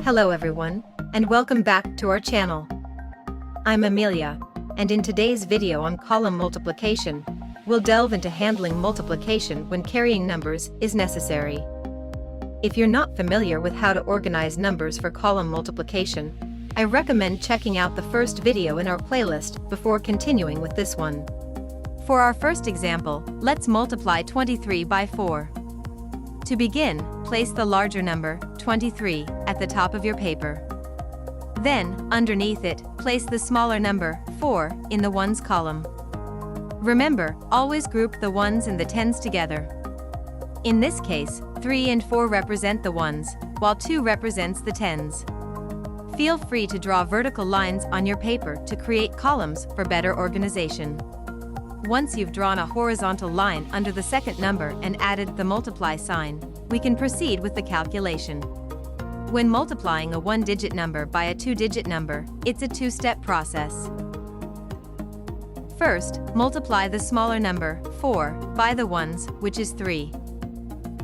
Hello everyone, and welcome back to our channel. I'm Amelia, and in today's video on column multiplication, we'll delve into handling multiplication when carrying numbers is necessary. If you're not familiar with how to organize numbers for column multiplication, I recommend checking out the first video in our playlist before continuing with this one. For our first example, let's multiply 23 by 4. To begin, place the larger number, 23, at the top of your paper. Then, underneath it, place the smaller number, 4, in the ones column. Remember, always group the ones and the tens together. In this case, 3 and 4 represent the ones, while 2 represents the tens. Feel free to draw vertical lines on your paper to create columns for better organization. Once you've drawn a horizontal line under the second number and added the multiply sign, we can proceed with the calculation. When multiplying a one-digit number by a two-digit number, it's a two-step process. First, multiply the smaller number, 4, by the ones, which is 3.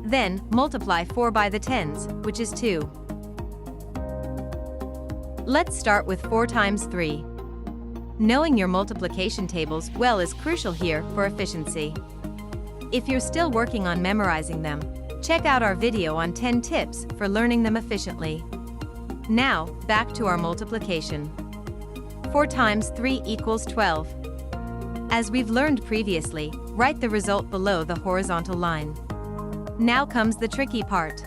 Then, multiply 4 by the tens, which is 2. Let's start with 4 times 3. Knowing your multiplication tables well is crucial here for efficiency. If you're still working on memorizing them, check out our video on 10 tips for learning them efficiently. Now, back to our multiplication. 4 times 3 equals 12. As we've learned previously, write the result below the horizontal line. Now comes the tricky part.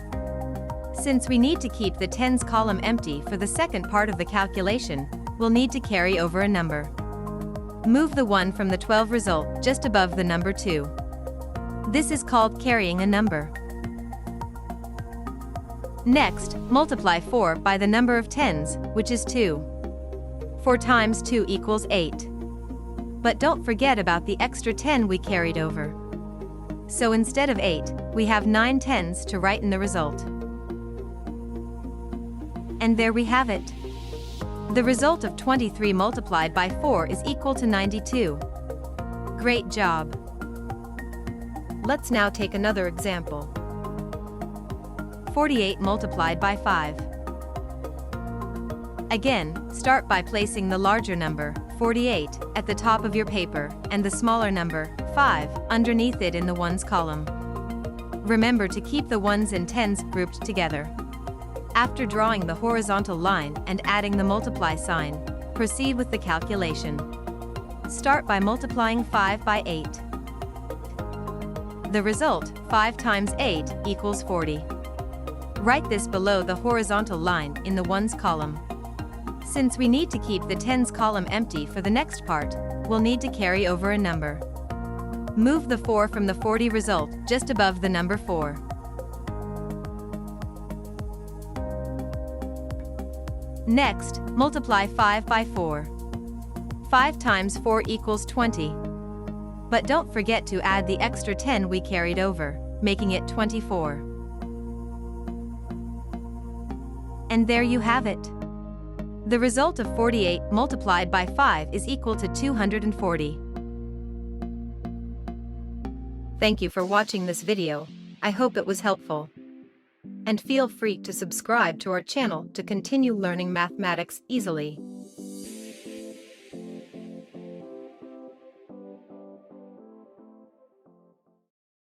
Since we need to keep the tens column empty for the second part of the calculation, we'll need to carry over a number. Move the 1 from the 12 result just above the number 2. This is called carrying a number. Next, multiply 4 by the number of tens, which is 2. 4 times 2 equals 8. But don't forget about the extra 10 we carried over. So instead of 8, we have 9 tens to write in the result. And there we have it. The result of 23 multiplied by 4 is equal to 92. Great job! Let's now take another example. 48 multiplied by 5. Again, start by placing the larger number, 48, at the top of your paper, and the smaller number, 5, underneath it in the ones column. Remember to keep the ones and tens grouped together. After drawing the horizontal line and adding the multiply sign, proceed with the calculation. Start by multiplying 5 by 8. The result, 5 times 8, equals 40. Write this below the horizontal line in the ones column. Since we need to keep the tens column empty for the next part, we'll need to carry over a number. Move the 4 from the 40 result just above the number 4. Next, multiply 5 by 4. 5 times 4 equals 20. But don't forget to add the extra 10 we carried over, making it 24. And there you have it. The result of 48 multiplied by 5 is equal to 240. Thank you for watching this video. I hope it was helpful. And feel free to subscribe to our channel to continue learning mathematics easily.